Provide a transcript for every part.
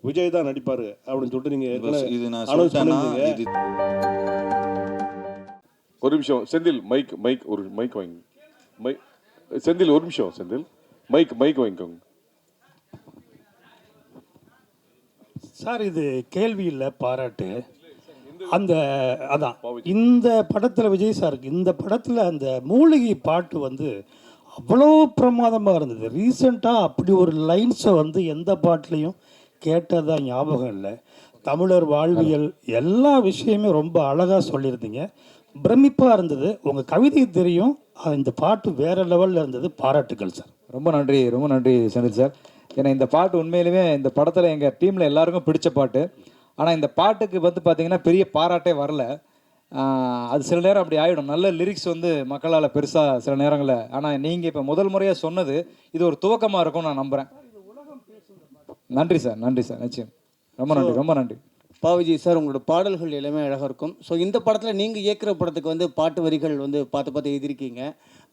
விஜய் தான் நடிப்பார் அப்படின்னு சொல்லிட்டு நீங்கள் இது நான் அனௌன்ஸ் சொல்லிட்டேன்னா பண்ணியிருந்தீங்க. ஒரு நிமிஷம் செந்தில், மைக் ஒரு மைக் வாங்கி செந்தில் ஒரு நிமிஷம் செந்தில், மைக் வாங்கிக்கோங்க சார். இது கேள்வி இல்லை, பாராட்டு. அதான் இந்த படத்தில் விஜய் சாருக்கு இந்த படத்தில் அந்த மூலிகை பாட்டு வந்து அவ்வளோ பிரமாதமாக இருந்தது. ரீசெண்டாக அப்படி ஒரு லைன்ஸை வந்து எந்த பாட்டுலேயும் கேட்டதாக ஞாபகம் இல்லை. தமிழர் வாழ்வியல் எல்லா விஷயமே ரொம்ப அழகாக சொல்லியிருந்தீங்க. பிரமிப்பாக இருந்தது. உங்கள் கவிதை தெரியும், இந்த பாட்டு வேறு லெவலில் இருந்தது. பாராட்டுகள் சார். ரொம்ப நன்றி செந்தில் சார். ஏன்னா இந்த பாட்டு உண்மையிலுமே இந்த படத்தில் எங்கள் டீமில் எல்லாருக்கும் பிடிச்ச பாட்டு. ஆனால் இந்த பாட்டுக்கு வந்து பார்த்திங்கன்னா பெரிய பாராட்டே வரல. அது சில நேரம் அப்படி ஆகிடும். நல்ல லிரிக்ஸ் வந்து மக்களால் பெருசாக சில நேரங்களில். ஆனால் நீங்கள் இப்போ முதல் முறையாக சொன்னது இது ஒரு துவக்கமாக இருக்கும்னு நான் நம்புகிறேன். நன்றி சார், நிச்சயம். ரொம்ப நன்றி. பாவிஜி சார், உங்களோட பாடல்கள் எல்லாமே அழகாக இருக்கும். ஸோ இந்த படத்தில் நீங்கள் இயக்குற படத்துக்கு வந்து பாட்டு வரிகள் வந்து பார்த்து எழுதியிருக்கீங்க.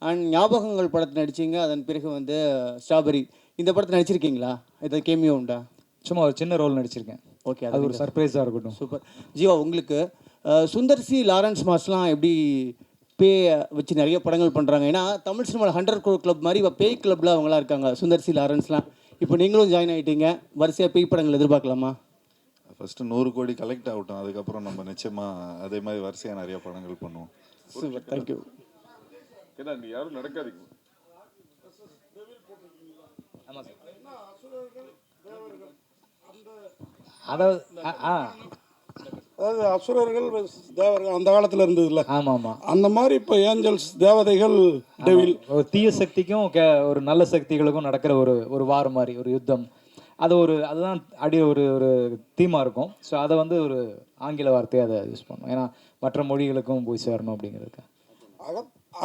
அண்ட் ஞாபகங்கள் படத்தில் நடிச்சிங்க. அதன் பிறகு வந்து ஸ்ட்ராபெரி இந்த படத்தில் நடிச்சிருக்கீங்களா? ஏதாவது கேமியோ உண்டா? சும்மா ஒரு சின்ன ரோல் நடிச்சிருக்கேன். ஓகே, அது ஒரு சர்ப்ரைஸாக இருக்கட்டும். சூப்பர். ஜீவா, உங்களுக்கு சுந்தர் சி லாரன்ஸ் மாஸ்லாம் எப்படி பேய் வச்சு நிறைய படங்கள் பண்ணுறாங்க? ஏன்னா தமிழ் சினிமாவில் 100 crore கிளப் மாதிரி இப்போ பேய் கிளப்பில் அவங்களாம் இருக்காங்க, சுந்தர் சி லாரன்ஸ்லாம். இப்போ நீங்களும் ஜாயின் ஆகிட்டீங்க. வரிசையாக பேய் படங்கள் எதிர்பார்க்கலாமா? ஃபஸ்ட்டு 100 கோடி கலெக்ட் ஆகட்டும், அதுக்கப்புறம் நம்ம நிச்சயமாக அதே மாதிரி வரிசையாக நிறைய படங்கள் பண்ணுவோம். Super, thank you. ஏன்னா நீ யாரும் நடக்காதீங்க. அதாவது அசுரர்கள் தேவர்கள் அந்த காலத்தில் இருந்ததுல்ல. ஆமாம். அந்த மாதிரி இப்போ ஏஞ்சல்ஸ் தேவதைகள் டெவில். ஒரு தீய சக்திக்கும் ஒரு நல்ல சக்திகளுக்கும் நடக்கிற ஒரு வார் மாதிரி ஒரு யுத்தம். அதுதான் ஒரு தீமாக இருக்கும். ஸோ அதை வந்து ஒரு ஆங்கில வார்த்தையை அதை யூஸ் பண்ணுவோம். ஏன்னா மற்ற மொழிகளுக்கும் போய் சேரணும் அப்படிங்கிறதுக்கு.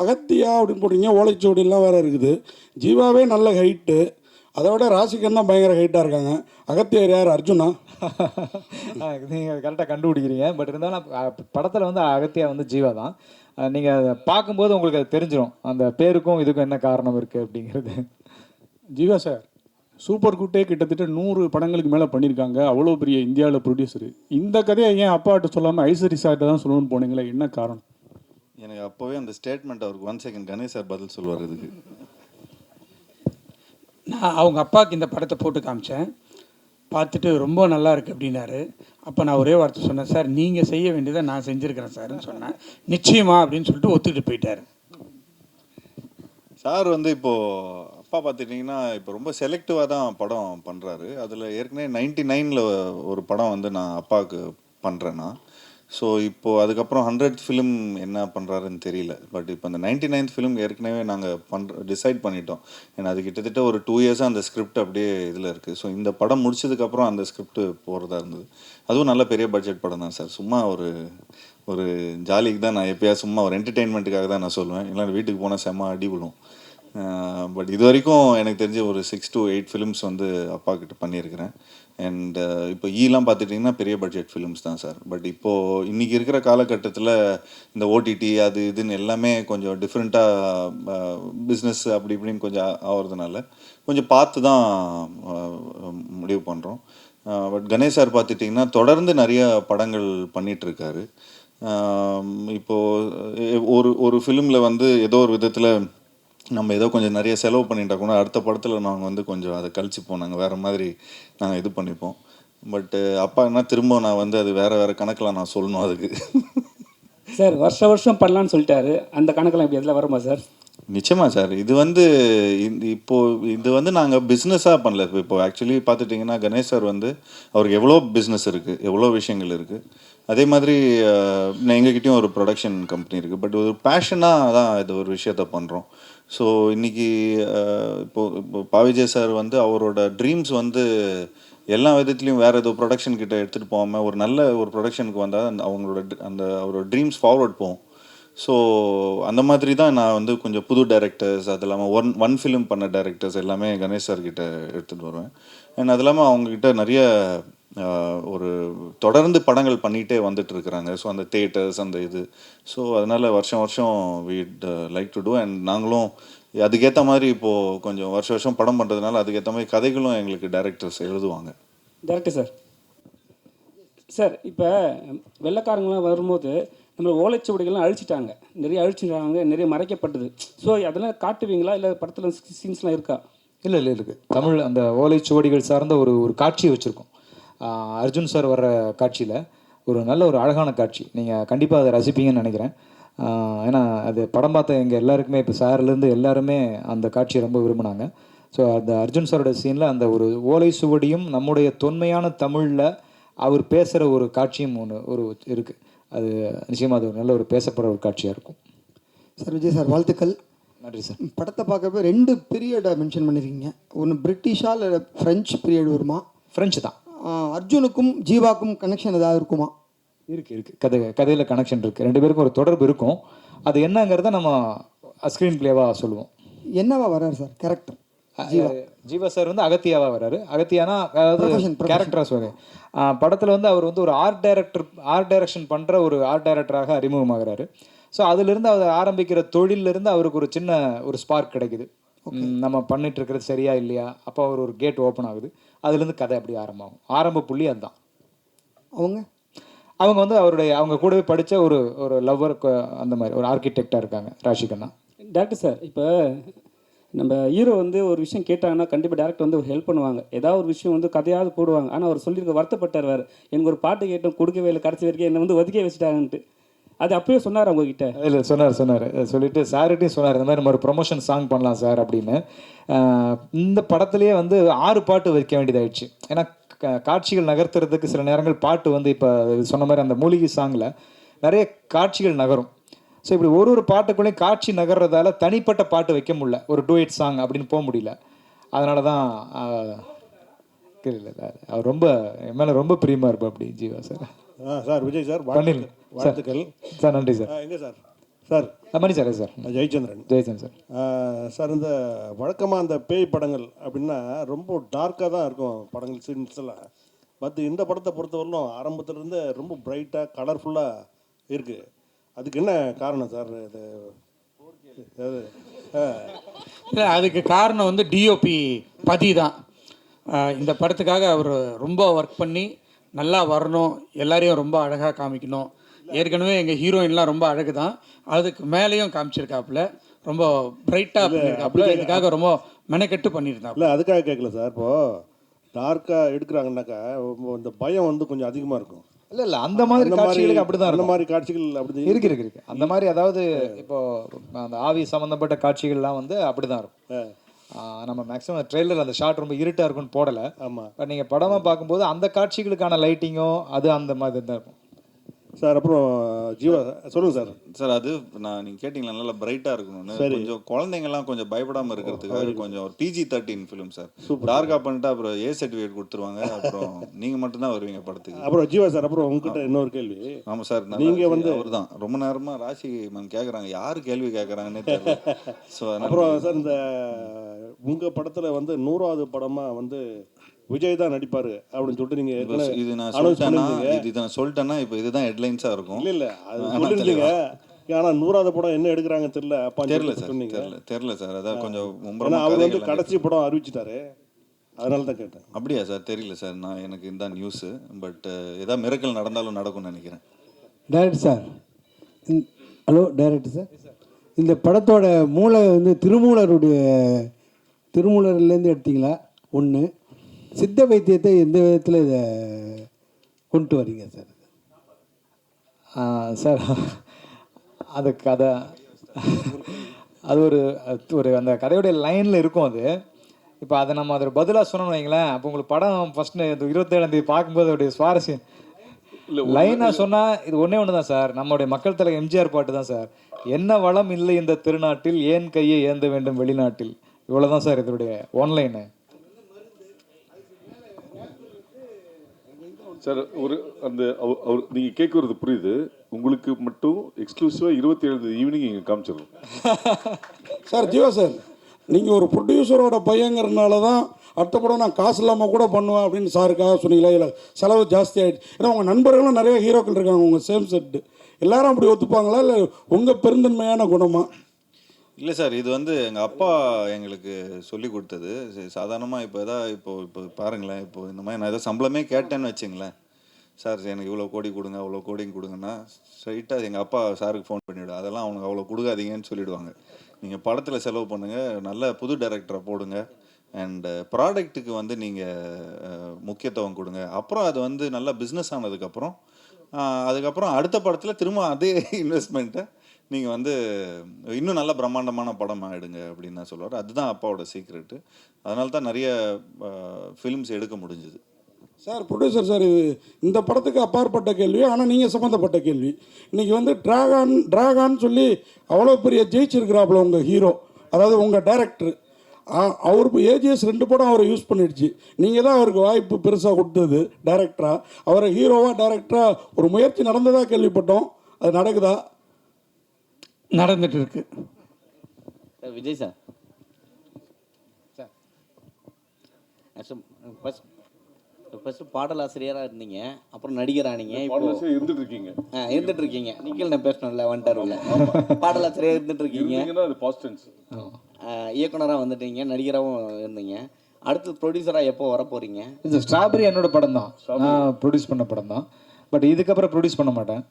அகத்தியா அப்படின்னு போட்டிங்க. ஓலைச்சுவடிலாம் வேறு இருக்குது. ஜீவாவே நல்ல ஹைட்டு. அதை விட ராசிகன் தான் பயங்கர ஹைட்டாக இருக்காங்க. அகத்தியர் யார்? அர்ஜுனா? நீங்கள் கரெக்டாக கண்டுபிடிக்கிறீங்க. பட் இருந்தாலும் படத்தில் வந்து அகத்தியா வந்து ஜீவா தான். நீங்கள் பார்க்கும்போது உங்களுக்கு அது தெரிஞ்சிடும், அந்த பேருக்கும் இதுக்கும் என்ன காரணம் இருக்குது அப்படிங்கிறது. ஜீவா சார் சூப்பர் குட்டே கிட்டத்தட்ட 100 படங்களுக்கு மேலே பண்ணியிருக்காங்க. அவ்வளோ பெரிய இந்தியாவில் ப்ரொடியூசரு. இந்த கதையை ஏன் அப்பாட்ட சொல்லாமல் ஐஸ்வரி சார்கிட்ட தான் சொல்லணும்னு போனீங்களே, என்ன காரணம்? எனக்கு அப்போவே அந்த ஸ்டேட்மெண்ட் அவருக்கு 1 செகண்ட் கணேஷ் சார் பதில் சொல்லுவார். இதுக்கு நான் அவங்க அப்பாவுக்கு இந்த படத்தை போட்டு காமிச்சேன். பார்த்துட்டு ரொம்ப நல்லா இருக்குது அப்படின்னாரு. அப்போ நான் ஒரே வார்த்தை சொன்னேன், சார் நீங்கள் செய்ய வேண்டியதை நான் செஞ்சுருக்கிறேன் சார்ன்னு சொன்னேன். நிச்சயமா அப்படின்னு சொல்லிட்டு ஒத்துக்கிட்டு போயிட்டார். சார் வந்து இப்போது அப்பா பார்த்துட்டிங்கன்னா இப்போ ரொம்ப செலக்டிவாக தான் படம் பண்ணுறாரு. அதில் ஏற்கனவே 99 ஒரு படம் வந்து நான் அப்பாவுக்கு பண்ணுறேன்னா. ஸோ இப்போது அதுக்கப்புறம் 100th ஃபிலிம் என்ன பண்ணுறாருன்னு தெரியல. பட் இப்போ அந்த 99th ஃபிலிம் ஏற்கனவே நாங்கள் டிசைட் பண்ணிட்டோம். ஏன்னா அது கிட்டத்தட்ட ஒரு 2 இயர்ஸாக அந்த ஸ்கிரிப்ட் அப்படியே இதில் இருக்குது. ஸோ இந்த படம் முடிச்சதுக்கப்புறம் அந்த ஸ்கிரிப்ட் போகிறதா இருந்தது. அதுவும் நல்ல பெரிய பட்ஜெட் படம் தான் சார். சும்மா ஒரு ஜாலிக்கு தான் நான் எப்போயா சும்மா ஒரு என்டர்டெயின்மெண்ட்டுக்காக தான் நான் சொல்லுவேன். இல்லை வீட்டுக்கு போனால் செம்ம அடி விழும். பட் இது வரைக்கும் எனக்கு தெரிஞ்ச ஒரு 6 to 8 ஃபிலிம்ஸ் வந்து அப்பா கிட்ட பண்ணியிருக்கிறேன். அண்ட் இப்போ ஈலாம் பார்த்துட்டிங்கன்னா பெரிய பட்ஜெட் ஃபிலிம்ஸ் தான் சார். பட் இப்போது இன்றைக்கி இருக்கிற காலகட்டத்தில் இந்த ஓடிடி அது இதுன்னு எல்லாமே கொஞ்சம் டிஃப்ரெண்ட்டாக பிஸ்னஸ் அப்படி இப்படின்னு கொஞ்சம் ஆகிறதுனால கொஞ்சம் பார்த்து தான் முடிவு பண்ணுறோம். பட் கணேஷ் சார் பார்த்துட்டிங்கன்னா தொடர்ந்து நிறைய படங்கள் பண்ணிகிட்ருக்காரு. இப்போது ஒரு ஃபிலிமில் வந்து ஏதோ ஒரு விதத்தில் நம்ம ஏதோ கொஞ்சம் நிறைய செலவு பண்ணிட்டா கூட அடுத்த படத்தில் நாங்கள் வந்து கொஞ்சம் அதை கழிச்சுப்போம். நாங்கள் வேறு மாதிரி நாங்கள் இது பண்ணிப்போம். பட்டு அப்பா என்ன திரும்ப நான் வந்து அது வேறு கணக்கில் நான் சொல்லணும் அதுக்கு. சார் வருஷம் பண்ணலான்னு சொல்லிட்டாரு. அந்த கணக்கெல்லாம் இப்படி எதில் வருமா சார்? நிச்சயமாக சார். இது வந்து இது வந்து நாங்கள் பிஸ்னஸாக பண்ணல. இப்போ ஆக்சுவலி பார்த்துட்டிங்கன்னா கணேஷ் சார் வந்து அவருக்கு எவ்வளோ பிஸ்னஸ் இருக்குது, எவ்வளோ விஷயங்கள் இருக்குது. அதே மாதிரி எங்ககிட்டயும் ஒரு ப்ரொடக்ஷன் கம்பெனி இருக்குது. பட் ஒரு பேஷனாக தான் இது ஒரு விஷயத்த பண்ணுறோம். ஸோ இன்றைக்கி இப்போ பாவிஜய் சார் வந்து அவரோட ட்ரீம்ஸ் வந்து எல்லா விதத்துலேயும் வேறு ஏதோ ப்ரொடக்ஷன் கிட்ட எடுத்துகிட்டு போகாமல் ஒரு நல்ல ஒரு ப்ரொடக்ஷனுக்கு வந்தால் அவரோட ட்ரீம்ஸ் ஃபார்வர்ட் போகும். ஸோ அந்த மாதிரி தான் நான் வந்து கொஞ்சம் புது டைரக்டர்ஸ், அது இல்லாமல் ஒன் ஃபிலிம் பண்ண டைரக்டர்ஸ் எல்லாமே கணேஷ் சார்கிட்ட எடுத்துகிட்டு வருவேன். அண்ட் அது இல்லாமல் அவங்கக்கிட்ட நிறைய ஒரு தொடர்ந்து படங்கள் பண்ணிகிட்டே வந்துட்டுருக்குறாங்க. ஸோ அந்த தியேட்டர்ஸ் அந்த இது. ஸோ அதனால் வருஷம் வீட் லைக் டு டூ. அண்ட் நாங்களும் அதுக்கேற்ற மாதிரி இப்போது கொஞ்சம் வருஷம் படம் பண்ணுறதுனால அதுக்கேற்ற மாதிரி கதைகளும் எங்களுக்கு டைரக்டர்ஸ் எழுதுவாங்க. Director sir. சார் இப்போ வெள்ளைக்காரங்களாம் வரும்போது நம்ம ஓலைச்சுவடிகள்லாம் அழிச்சிட்டாங்க, நிறைய அழிச்சிட்டாங்க, நிறைய மறைக்கப்பட்டது. ஸோ அதெல்லாம் காட்டுவீங்களா, இல்லை படத்தில் சீன்ஸ்லாம் இருக்கா? இல்லை இருக்குது. தமிழ் அந்த ஓலைச்சுவடிகள் சார்ந்த ஒரு ஒரு காட்சியை வச்சுருக்கோம். அர்ஜுன் சார் வர்ற காட்சியில் ஒரு நல்ல ஒரு அழகான காட்சி. நீங்கள் கண்டிப்பாக அதை ரசிப்பீங்கன்னு நினைக்கிறேன். ஏன்னா அது படம் பார்த்த எங்கள் எல்லாருக்குமே, இப்போ சார்லேருந்து எல்லாருமே அந்த காட்சியை ரொம்ப விரும்பினாங்க. ஸோ அந்த அர்ஜுன் சாரோட சீனில் அந்த ஒரு ஓலை சுவடியும் நம்முடைய தொன்மையான தமிழில் அவர் பேசுகிற ஒரு காட்சியும் ஒரு இருக்குது. அது நிச்சயமாக அது ஒரு நல்ல ஒரு பேசப்படுற ஒரு காட்சியாக இருக்கும். சார் விஜய் சார் வாழ்த்துக்கள். நன்றி சார். படத்தை பார்க்கப்ப 2 பீரியடை மென்ஷன் பண்ணியிருக்கீங்க. ஒன்று பிரிட்டிஷா இல்லை ஃப்ரெஞ்ச் பீரியட் வருமா? ஃப்ரெஞ்சு தான். அர்ஜுனுக்கும் ஜீவாக்கும் கனெக்ஷன் ஏதாவது இருக்குமா? இருக்குது. கதையில் கனெக்ஷன் இருக்குது. 2 பேருக்கும் ஒரு தொடர்பு இருக்கும். அது என்னங்கிறத நம்ம ஸ்க்ரீன் பிளேவாக சொல்லுவோம். என்னவா வர்றாரு சார் கேரக்டர்? ஜீவா சார் வந்து அகத்தியாவாக வர்றாரு. அகத்தியானா அதாவது கேரக்டராக சொல்லுங்க. படத்தில் வந்து அவர் வந்து ஒரு ஆர்ட் டைரக்ஷன் பண்ணுற ஒரு ஆர்ட் டைரக்டராக அறிமுகமாகிறாரு. ஸோ அதிலிருந்து அவர் ஆரம்பிக்கிற தொழிலிருந்து அவருக்கு ஒரு சின்ன ஒரு ஸ்பார்க் கிடைக்குது. நம்ம பண்ணிட்டு இருக்கிறது சரியா இல்லையா, அப்போ அவர் ஒரு கேட் ஓப்பன் ஆகுது. அதுலேருந்து கதை அப்படி ஆரம்பமாகும். ஆரம்ப புள்ளி அதுதான். அவங்க வந்து அவங்க கூடவே படித்த ஒரு லவ்வர், அந்த மாதிரி ஒரு ஆர்கிடெக்டாக இருக்காங்க, ராஷிகண்ணா. டேரக்டர் சார், இப்போ நம்ம ஹீரோ வந்து ஒரு விஷயம் கேட்டாங்கன்னா கண்டிப்பாக டேரக்டர் வந்து ஒரு ஹெல்ப் பண்ணுவாங்க. ஏதாவது ஒரு விஷயம் வந்து கதையாவது போடுவாங்க. ஆனால் அவர் சொல்லியிருக்க வருத்தப்பட்டார் வேறு, எனக்கு ஒரு பாட்டு கேட்டோம் கொடுக்கவே இல்லை, கடைசி வரைக்கும் என்னை வந்து ஒதுக்கே வச்சுட்டாங்கன்ட்டு. அது அப்போயே சொன்னார் அவங்ககிட்ட? இல்லை, சொன்னார். சொல்லிட்டு சார்கிட்டையும் சொன்னார், இந்த மாதிரி நம்ம ஒரு ப்ரொமோஷன் சாங் பண்ணலாம் சார் அப்படின்னு. இந்த படத்துலேயே வந்து 6 பாட்டு வைக்க வேண்டியதாகிடுச்சு. ஏன்னா காட்சிகள் நகர்த்துறதுக்கு சில நேரங்கள் பாட்டு வந்து இப்போ சொன்ன மாதிரி அந்த மூலிகை சாங்கில் நிறைய காட்சிகள் நகரும். ஸோ இப்படி ஒரு பாட்டுக்குள்ளேயும் காட்சி நகர்றதால தனிப்பட்ட பாட்டு வைக்க முடியல, ஒரு டூயட் சாங் அப்படின்னு போக முடியல. அதனால தான் அவர் ரொம்ப என் மேலே ரொம்ப பிரியமாக இருப்பா அப்படி Jeeva sir. Sir Vijay sir வாழ்த்துக்கள் சார். நன்றி சார். எங்கே sir? Sir Mani sir. Sir Jayachandran sir. Sir இந்த வழக்கமாக அந்த பேய் படங்கள் அப்படின்னா ரொம்ப டார்க்காக தான் இருக்கும் படங்கள், சீன்ஸ் எல்லாம். பட் இந்த படத்தை பொறுத்தவரையிலும் ஆரம்பத்துலேருந்து ரொம்ப பிரைட்டாக கலர்ஃபுல்லாக இருக்குது. அதுக்கு என்ன காரணம் சார்? இது இல்லை, அதுக்கு காரணம் வந்து டிஓபி பதி தான். இந்த படத்துக்காக அவர் ரொம்ப ஒர்க் பண்ணி நல்லா வரணும், எல்லாரையும் ரொம்ப அழகாக காமிக்கணும். ஏற்கனவே எங்கள் ஹீரோயின்லாம் ரொம்ப அழகு தான், அதுக்கு மேலேயும் காமிச்சிருக்காப்புல, ரொம்ப பிரைட்டாக பண்ணியிருக்காப்புல. இதுக்காக ரொம்ப மெனக்கெட்டு பண்ணியிருந்தாப்புல. இல்லை அதுக்காக கேட்கல சார். இப்போது டார்க்காக எடுக்கிறாங்கன்னாக்கா இந்த பயம் வந்து கொஞ்சம் அதிகமாக இருக்கும். இல்லை அந்த மாதிரி காட்சிகளுக்கு அப்படிதான் அந்த மாதிரி காட்சிகள் அப்படி இருக்கு. அந்த மாதிரி அதாவது இப்போ அந்த ஆவி சம்மந்தப்பட்ட காட்சிகள்லாம் வந்து அப்படிதான் இருக்கும். நம்ம மேக்ஸிமம் ட்ரெய்லர் அந்த ஷாட் ரொம்ப இருட்டாக இருக்குன்னு போடலை. ஆமாம். பட் நீங்கள் படமாக பார்க்கும்போது அந்த காட்சிகளுக்கான லைட்டிங்கோ அது அந்த மாதிரி தான் இருக்கும் சார். அப்புறம் ஜீவா சொல்லுங்கள் சார். சார் அது நீங்கள் கேட்டிங்களா நல்லா பிரைட்டாக இருக்கணும்னு, கொஞ்சம் குழந்தைங்கள்லாம் கொஞ்சம் பயப்படாமல் இருக்கிறதுக்காக கொஞ்சம் ஒரு PG-13 ஃபிலிம் சார். டார்க்காக பண்ணிட்டு அப்புறம் A சர்டிஃபிகேட் கொடுத்துருவாங்க, அப்புறம் நீங்கள் மட்டும்தான் வருவீங்க படத்துக்கு. அப்புறம் ஜீவா சார், அப்புறம் உங்ககிட்ட இன்னொரு கேள்வி. ஆமாம் சார், நீங்கள் வந்து அவர் தான் ரொம்ப நேரமாக ராசி மேம் கேட்குறாங்க, யார் கேள்வி கேட்குறாங்கன்னே தெரியல. ஸோ அப்புறம் சார் இந்த உங்கள் படத்தில் வந்து 100வது படமாக வந்து விஜய் தான் நடிப்பார் அப்படின்னு சொல்லிட்டு நீங்கள் இது நான் சொல்லிட்டேன்னா இப்போ இதுதான் ஹெட்லைன்ஸாக இருக்கும். இல்லை அது சொல்லிருந்தீங்க. ஆனால் 100வது படம் என்ன எடுக்கிறாங்க தெரியல. அப்போ தெரியல சார். அதான் கொஞ்சம் அவர் வந்து கடைசி படம் அறிவிச்சிட்டாரு, அதனால தான் கேட்டேன். அப்படியா சார்? தெரியல சார், நான் எனக்கு இந்த நியூஸு. பட் ஏதாவது மிரக்கல் நடந்தாலும் நடக்கும்னு நினைக்கிறேன். Director sir, hello director sir, இந்த படத்தோட மூளை வந்து திருமூலர்லேருந்து எடுத்தீங்களா? ஒன்று, சித்த வைத்தியத்தை எந்த விதத்தில் இதை கொண்டு வரீங்க சார்? சார் அது கதை அது ஒரு அந்த கதையுடைய லைனில் இருக்கும். அது இப்போ அதை நம்ம அதோட பதிலாக சொன்னோம்னு வைங்களேன், அப்போ உங்களுக்கு படம் ஃபஸ்ட்டு 27ஆம் தேதி பார்க்கும்போது அதோடைய சுவாரஸ்யம் லைனாக சொன்னால் இது ஒன்று தான் சார். நம்மளுடைய மக்கள் தலைவர் எம்ஜிஆர் பாட்டு தான் சார். என்ன வளம் இல்லை இந்த திருநாட்டில், ஏன் கையை ஏந்த வேண்டும் வெளிநாட்டில். இவ்வளோதான் சார் இதனுடைய ஒன்லைனு. சார் அந்த அவர் நீங்கள் கேட்குறது புரியுது. உங்களுக்கு மட்டும் எக்ஸ்க்ளூசிவாக 27 ஈவினிங் இங்கே காமிச்சிடணும் சார். ஜீவா சார், நீங்கள் ஒரு ப்ரொடியூசரோட பையங்கிறதுனால தான் அடுத்த படம் நான் காசு இல்லாமல் கூட பண்ணுவேன் அப்படின்னு சாருக்காக சொன்னீங்களா? இல்லை செலவு ஜாஸ்தி ஆகிடுச்சு? ஏன்னா உங்கள் நண்பர்களும் நிறைய ஹீரோக்கள் இருக்காங்க உங்கள் சேம் செட்டு, எல்லாரும் அப்படி ஒத்துப்பாங்களா இல்லை உங்கள் பெருந்தன்மையான குணமா? இல்லை சார், இது வந்து எங்கள் அப்பா எங்களுக்கு சொல்லி கொடுத்தது. சாதாரணமாக இப்போ பாருங்களேன், இப்போ இந்த மாதிரி நான் ஏதோ சம்பளமே கேட்டேன்னு வச்சுங்களேன், சார் எனக்கு இவ்வளோ கோடி கொடுங்க, அவ்வளோ கோடிங்க கொடுங்கன்னா ஸ்ட்ரைட்டாக எங்கள் அப்பா சாருக்கு ஃபோன் பண்ணிவிடும். அதெல்லாம் அவனுக்கு அவ்வளோ கொடுக்காதீங்கன்னு சொல்லிவிடுவாங்க. நீங்கள் படத்தில் செலவு பண்ணுங்கள், நல்ல புது டைரக்டரை போடுங்க, அண்டு ப்ராடக்ட்டுக்கு வந்து நீங்கள் முக்கியத்துவம் கொடுங்க. அப்புறம் அது வந்து நல்லா பிஸ்னஸ் ஆனதுக்கப்புறம் அதுக்கப்புறம் அடுத்த படத்தில் திரும்ப அதே இன்வெஸ்ட்மெண்ட்டை நீங்கள் வந்து இன்னும் நல்ல பிரம்மாண்டமான படமாக எடுங்க அப்படின்னு தான் சொல்லுவார். அதுதான் அப்பாவோட சீக்ரெட்டு. அதனால தான் நிறைய ஃபிலிம்ஸ் எடுக்க முடிஞ்சுது. சார் ப்ரொடியூசர் சார், இது இந்த படத்துக்கு அப்பாற்பட்ட கேள்வி, ஆனால் நீங்கள் சம்மந்தப்பட்ட கேள்வி. இன்றைக்கி வந்து ட்ராகான்னு சொல்லி அவ்வளோ பெரிய ஜெயிச்சிருக்கிறாப்புல உங்கள் ஹீரோ, அதாவது உங்கள் டைரக்டர். அவருக்கு ஏஜிஎஸ் 2 படம் அவரை யூஸ் பண்ணிடுச்சு. நீங்கள் தான் அவருக்கு வாய்ப்பு பெருசாக கொடுத்தது டைரக்டராக. அவரை ஹீரோவாக டைரக்டராக ஒரு முயற்சி நடந்ததாக கேள்விப்பட்டோம். அது நடக்குதா? நடந்துட்டு இருக்கு. விஜய் சார், ஃபஸ்ட்டு பாடலாசிரியராக இருந்தீங்க, அப்புறம் நடிகரானீங்க, இப்போ இருந்துட்டு இருக்கீங்க. இருந்துட்டு இருக்கீங்க. நிக்கில் நான் பேசணும்ல வந்துட்டாருல, பாடலாசிரியராக இருந்துட்டு இருக்கீங்க, இயக்குனராக வந்துட்டீங்க, நடிகராகவும் இருந்தீங்க. அடுத்து ப்ரொடியூசராக எப்போ வர போகிறீங்க? இது ஸ்ட்ராபெரி என்னோட படம் தான், நான் ப்ரொடியூஸ் பண்ண படம் தான். பட் இதுக்கப்புறம் ப்ரொடியூஸ் பண்ண மாட்டேன்,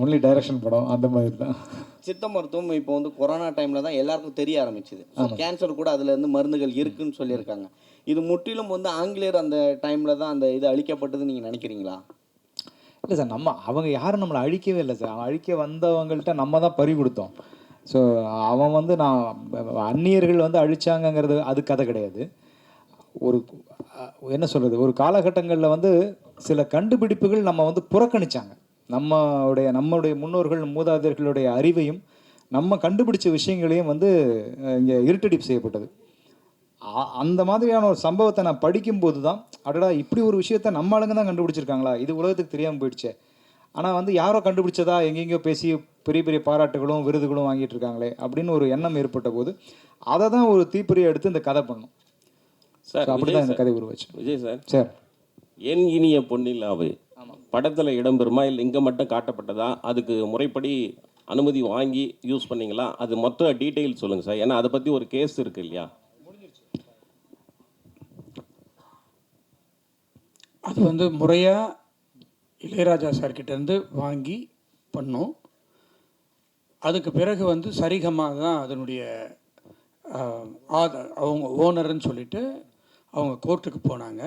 ஒன்லி டைரக்ஷன் படம் அந்த மாதிரி தான். சித்த மருத்துவம் இப்போ வந்து கொரோனா டைமில் தான் எல்லாருக்கும் தெரிய ஆரம்பிச்சுது. கேன்சர் கூட அதுலேருந்து மருந்துகள் இருக்குன்னு சொல்லியிருக்காங்க. இது முற்றிலும் வந்து ஆங்கிலேயர் அந்த டைமில் தான் அந்த இது அழிக்கப்பட்டதுன்னு நீங்கள் நினைக்கிறீங்களா? இல்லை சார், அவங்க யாரும் நம்மளை அழிக்கவே இல்லை சார். அவன் அழிக்க வந்தவங்கள்ட்ட நம்ம தான் பறி கொடுத்தோம். ஸோ அவன் வந்து அந்நியர்கள் வந்து அழிச்சாங்கங்கிறது அது கதை கிடையாது. ஒரு என்ன சொல்கிறது, ஒரு காலகட்டங்களில் வந்து சில கண்டுபிடிப்புகள் நம்ம வந்து புறக்கணிச்சாங்க. நம்மளுடைய முன்னோர்கள் மூதாதையர்களுடைய அறிவையும் நம்ம கண்டுபிடிச்ச விஷயங்களையும் வந்து இங்கே இருட்டடிப்பு செய்யப்பட்டது. அந்த மாதிரியான ஒரு சம்பவத்தை நான் படிக்கும்போது தான், அடடா இப்படி ஒரு விஷயத்த நம்ம ஆளுங்க தான் கண்டுபிடிச்சிருக்காங்களா, இது உலகத்துக்கு தெரியாமல் போயிடுச்சு. ஆனால் வந்து யாரோ கண்டுபிடிச்சதா எங்கெங்கேயோ பேசி பெரிய பெரிய பாராட்டுகளும் விருதுகளும் வாங்கிட்டு இருக்காங்களே அப்படின்னு ஒரு எண்ணம் ஏற்பட்ட போது அதை தான் ஒரு தீப்பொறியை எடுத்து இந்த கதை பண்ணும் சார். அப்படி தான் இந்த கதை உருவாச்சு. விஜய் சார், சார் என் இனிய பொன்னிலாவு படத்தில் இடம்பெறுமா, இல்லை இங்கே மட்டும் காட்டப்பட்டதா? அதுக்கு முறைப்படி அனுமதி வாங்கி யூஸ் பண்ணீங்களா? அது மொத்த டீட்டெயில் சொல்லுங்கள் சார், ஏன்னா அதை பற்றி ஒரு கேஸ் இருக்குது இல்லையா? அது வந்து முறையாக இளையராஜா சார்கிட்டேருந்து வாங்கி பண்ணோம். அதுக்கு பிறகு வந்து சரிகமாக தான் அதனுடைய அவங்க ஓனர்னு சொல்லிட்டு அவங்க கோர்ட்டுக்கு போனாங்க.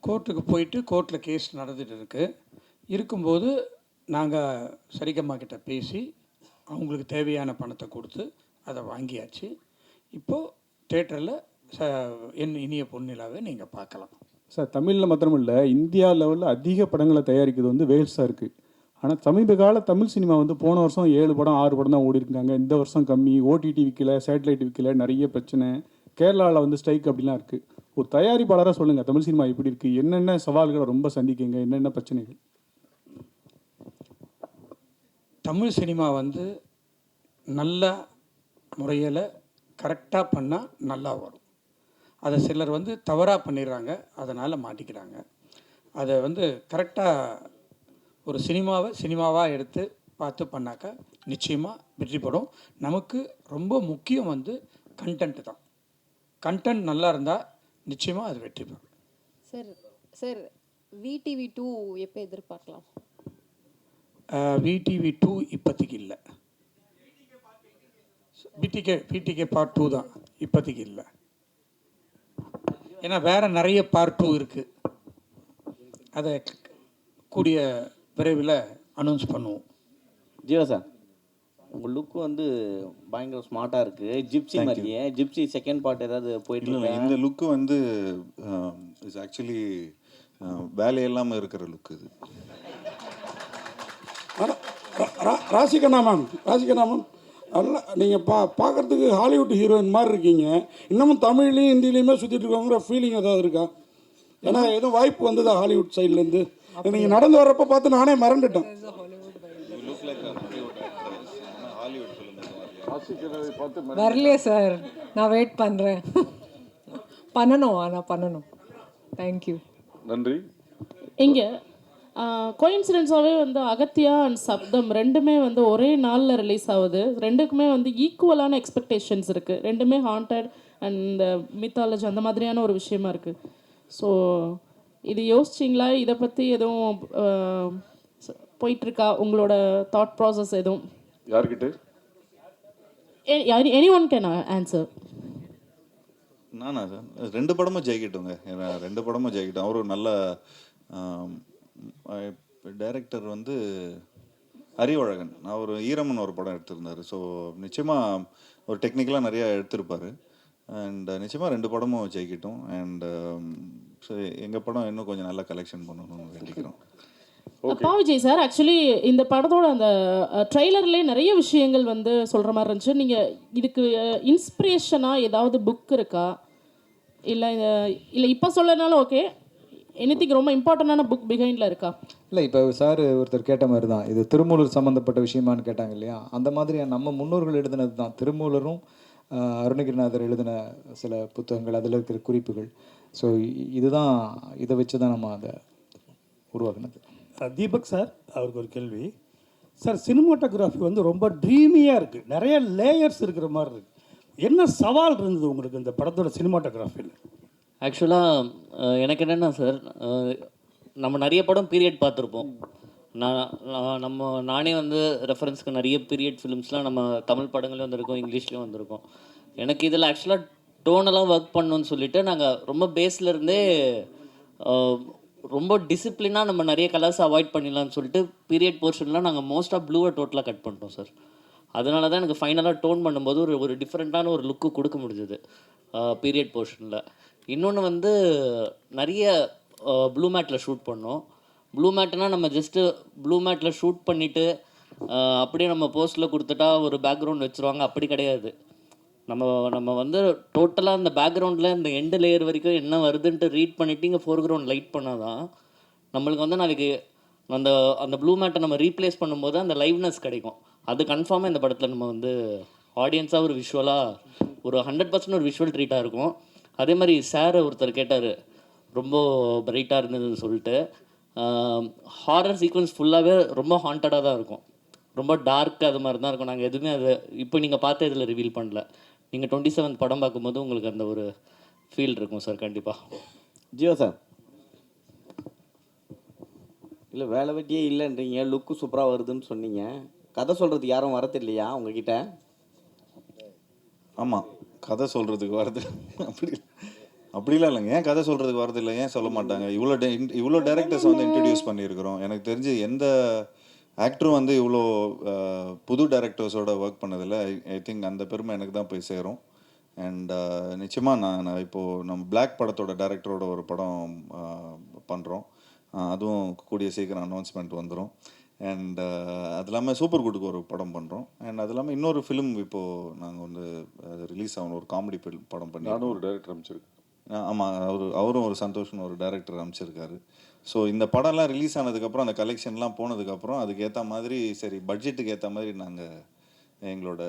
கோர்ட்டுக்கு போயிட்டு கோர்ட்டில் கேஸ் நடந்துகிட்டு இருக்கும்போது நாங்கள் சரிகம்மா கிட்ட பேசி அவங்களுக்கு தேவையான பணத்தை கொடுத்து அதை வாங்கியாச்சு. இப்போது தேட்டரில் என் இனிய பொன்னிலாவை நீங்கள் பார்க்கலாம் சார். தமிழில் மாத்திரம் இல்லை, இந்தியா லெவலில் அதிக படங்களை தயாரிக்கிறது வந்து வேல்ஸாக இருக்குது. ஆனால் சமீப கால தமிழ் சினிமா வந்து போன வருஷம் 7 படம் 6 படம் தான் ஓடி இருக்காங்க. இந்த வருஷம் கம்மி, ஓடிடி விற்கல, சேட்டலைட் விற்கல, நிறைய பிரச்சனை. கேரளாவில் வந்து ஸ்ட்ரைக் அப்படிலாம் இருக்குது. ஒரு தயாரிப்பாளராக சொல்லுங்கள், தமிழ் சினிமா எப்படி இருக்குது, என்னென்ன சவால்களை ரொம்ப சந்திக்குங்க, என்னென்ன பிரச்சனைகள்? தமிழ் சினிமா வந்து நல்ல முறையில் கரெக்டாக பண்ணால் நல்லா வரும். அதை சிலர் வந்து தவறாக பண்ணிடுறாங்க, அதனால் மாட்டிக்கிறாங்க. அதை வந்து கரெக்டாக ஒரு சினிமாவாக எடுத்து பார்த்து பண்ணாக்கா நிச்சயமாக வெற்றி படும். நமக்கு ரொம்ப முக்கியம் வந்து கண்டென்ட் தான். கண்டென்ட் நல்லா இருந்தால் நிச்சயமாக அது வெற்றி பெறும். சார் விடிவி 2 எப்போ எதிர்பார்க்கலாம்? விடிவி 2 இப்போதைக்கு இல்லை. பிடிகே பார்ட் 2 தான் இப்போதைக்கு இல்லை. ஏன்னா வேறு நிறைய பார்ட் 2 இருக்குது. அதை கூடிய விரைவில் அனௌன்ஸ் பண்ணுவோம். ஜீவா சார், உங்கள் லுக்கு வந்து பயங்கர ஸ்மார்ட்டாக இருக்குது. ஜிப்சி மாதிரியே. ஜிப்சி செகண்ட் பார்ட் ஏதாவது போயிட்டு இல்லை, இந்த லுக்கு வந்து இட்ஸ் ஆக்சுவலி வேலையெல்லாமல் இருக்கிற லுக்கு இது. ராசிகண்ணா மேம் நல்லா நீங்கள் பார்க்குறதுக்கு ஹாலிவுட் ஹீரோயின் மாதிரி இருக்கீங்க. இன்னமும் தமிழ்லையும் ஹிந்திலையுமே சுற்றிட்டு இருக்கோங்கிற ஃபீலிங் ஏதாவது இருக்கா? ஏன்னா எதுவும் வாய்ப்பு வந்ததா ஹாலிவுட் சைட்லேருந்து? நீங்கள் நடந்து வர்றப்போ பார்த்து நானே மறந்துட்டேன். வரலையே சார், நான் வெயிட் பண்ணுறேன். பண்ணணும், ஆனால் பண்ணணும். தேங்க்யூ. நன்றி. இங்கே கோயின்சிடென்ஸாகவே வந்து அகத்தியா அண்ட் சப்தம் ரெண்டுமே வந்து ஒரே நாளில் ரிலீஸ் ஆகுது. ரெண்டுக்குமே வந்து ஈக்குவலான எக்ஸ்பெக்டேஷன்ஸ் இருக்குது. ரெண்டுமே ஹாண்டட் அண்ட் இந்த மித்தாலஜி அந்த மாதிரியான ஒரு விஷயமா இருக்குது. ஸோ இது யோசிச்சிங்களா? இதை பற்றி எதுவும் போயிட்டுருக்கா உங்களோட தாட் ப்ராசஸ் எதுவும்? யார்கிட்ட? Any one can answer. நானா சார் 2 படமும் ஜெயிக்கட்டுங்க. ஏன்னா 2 படமும் ஜெயிக்கட்டும். அவரும் நல்ல டைரக்டர் வந்து அறிவழகன். அவர் ஈரம்னு ஒரு படம் எடுத்திருந்தார். ஸோ நிச்சயமாக ஒரு டெக்னிக்கலாக நிறையா எடுத்திருப்பார். அண்ட் நிச்சயமாக 2 படமும் ஜெயிக்கட்டும். அண்ட் ஸோ எங்கள் படம் இன்னும் கொஞ்சம் நல்லா கலெக்ஷன் பண்ணணும்னு வேண்டிக்கிறோம். விஜய் சார், ஆக்சுவலி இந்த படத்தோட அந்த ட்ரெய்லர்லேயே நிறைய விஷயங்கள் வந்து சொல்கிற மாதிரி இருந்துச்சு. நீங்கள் இதுக்கு இன்ஸ்பிரேஷனாக ஏதாவது புக் இருக்கா? இல்லை இப்போ சொல்லனாலும் ஓகே, எனிதிங் ரொம்ப இம்பார்ட்டண்டான புக் பிஹைண்டில் இருக்கா? இல்லை, இப்போ சார் ஒருத்தர் கேட்ட மாதிரி தான், இது திருமூலர் சம்மந்தப்பட்ட விஷயமானு கேட்டாங்க இல்லையா? அந்த மாதிரி நம்ம முன்னோர்கள் எழுதினது தான். திருமூலரும் அருணகிரிநாதர் எழுதின சில புத்தகங்கள், அதில் இருக்கிற குறிப்புகள். ஸோ இதுதான், இதை வச்சு தான் நம்ம அதை உருவாக்குனது. தீபக் சார், அவருக்கு ஒரு கேள்வி சார். சினிமாட்டோகிராஃபி வந்து ரொம்ப ட்ரீமியாக இருக்குது, நிறைய லேயர்ஸ் இருக்கிற மாதிரி இருக்குது. என்ன சவால் இருந்தது உங்களுக்கு இந்த படத்தோட சினிமாட்டோகிராஃபியில்? ஆக்சுவலாக எனக்கு என்னென்னா சார், நம்ம நிறைய படம் பீரியட் பார்த்துருப்போம். நானே வந்து ரெஃபரன்ஸ்க்கு நிறைய பீரியட் ஃபிலிம்ஸ்லாம் நம்ம தமிழ் படங்களையும் வந்திருக்கோம், இங்கிலீஷ்லேயும் வந்திருக்கோம். எனக்கு இதில் ஆக்சுவலாக டோனெல்லாம் ஒர்க் பண்ணணும்னு சொல்லிட்டு நாங்கள் ரொம்ப பேஸ்லேருந்தே ரொம்ப டிசிப்ளினாக நம்ம நிறைய கலர்ஸ் அவாய்ட் பண்ணிடலாம்னு சொல்லிட்டு பீரியட் போர்ஷன்லாம் நாங்கள் மோஸ்ட்டாக ப்ளூவை டோட்டலாக கட் பண்ணிட்டோம் சார். அதனால தான் எனக்கு ஃபைனலாக டோன் பண்ணும்போது ஒரு டிஃப்ரெண்ட்டான ஒரு லுக்கு கொடுக்க முடிஞ்சது பீரியட் போர்ஷனில். இன்னொன்று வந்து நிறைய ப்ளூ மேட்டில் ஷூட் பண்ணோம். ப்ளூ மேட்னால் நம்ம ஜஸ்ட்டு ப்ளூ மேட்டில் ஷூட் பண்ணிவிட்டு அப்படியே நம்ம போஸ்ட்டில் கொடுத்துட்டா ஒரு பேக்ரவுண்ட் வச்சுருவாங்க, அப்படி கிடையாது. நம்ம வந்து டோட்டலாக அந்த பேக்ரவுண்டில் இந்த எண்டு லேயர் வரைக்கும் என்ன வருதுன்ட்டு ரீட் பண்ணிவிட்டு இங்கே ஃபோர்க்ரவுண்ட் லைட் பண்ணால் தான் நம்மளுக்கு வந்து நாளைக்கு அந்த ப்ளூ மேட்டை நம்ம ரீப்ளேஸ் பண்ணும்போது அந்த லைவ்னஸ் கிடைக்கும். அது கன்ஃபார்மாக இந்த படத்தில் நம்ம வந்து ஆடியன்ஸாக ஒரு விஷுவலாக ஒரு 100% ஒரு விஷுவல் ட்ரீட்டாக இருக்கும். அதே மாதிரி சார் ஒருத்தர் கேட்டார் ரொம்ப பிரைட்டாக இருந்ததுன்னு சொல்லிட்டு. ஹாரர் சீக்வன்ஸ் ஃபுல்லாகவே ரொம்ப ஹாண்டடாக தான் இருக்கும், ரொம்ப டார்க் அது மாதிரி தான் இருக்கும். நாங்கள் எதுவுமே அதை இப்போ நீங்கள் பார்த்து இதில் ரிவீல் பண்ணல. நீங்கள் 27 படம் பார்க்கும்போது உங்களுக்கு அந்த ஒரு ஃபீல் இருக்கும் சார் கண்டிப்பாக. ஜியோ சார், இல்லை வேலை வெட்டியே இல்லைன்றீங்க, லுக்கு சூப்பராக வருதுன்னு சொன்னீங்க. கதை சொல்கிறதுக்கு யாரும் வரது இல்லையா உங்ககிட்ட? ஆமாம், கதை சொல்கிறதுக்கு வரது அப்படிலாம் இல்லைங்க. ஏன் கதை சொல்கிறதுக்கு வரது இல்லை? ஏன் சொல்ல மாட்டாங்க? இவ்வளோ டேரக்டர்ஸ் வந்து இன்ட்ரடியூஸ் பண்ணியிருக்கிறோம். எனக்கு தெரிஞ்சு எந்த ஆக்டரும் வந்து இவ்வளோ புது டேரக்டர்ஸோட ஒர்க் பண்ணதில்லை. ஐ திங்க் அந்த பெருமை எனக்கு தான் போய் சேரும். அண்ட் நிச்சயமாக நான் இப்போது நம்ம பிளாக் படத்தோட டேரக்டரோட ஒரு படம் பண்ணுறோம். அதுவும் கூடிய சீக்கிரம் அனௌன்ஸ்மெண்ட் வந்துடும். அண்ட் அது இல்லாமல் சூப்பர் குட்டுக்கு ஒரு படம் பண்ணுறோம். அண்ட் அது இல்லாமல் இன்னொரு ஃபிலிம் இப்போது நாங்கள் வந்து ரிலீஸ் ஆகணும், ஒரு காமெடி படம் பண்ணி. நானும் ஒரு டேரக்டர் அமைச்சிருக்கேன். ஆமாம், அவரும் ஒரு சந்தோஷம்னு ஒரு டைரக்டர் அமைச்சிருக்காரு. ஸோ இந்த படம்லாம் ரிலீஸ் ஆனதுக்கப்புறம், அந்த கலெக்ஷன்லாம் போனதுக்கப்புறம் அதுக்கு ஏற்ற மாதிரி, சரி பட்ஜெட்டுக்கு ஏற்ற மாதிரி நாங்கள் எங்களோட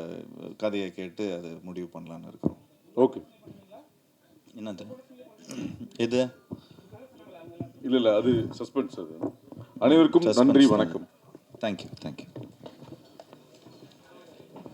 கதையை கேட்டு அது முடிவு பண்ணலான்னு இருக்கிறோம். ஓகே, என்னது இது? இல்லை அது சஸ்பென்ஸ். அது அனைவருக்கும் நன்றி, வணக்கம். தேங்க்யூ.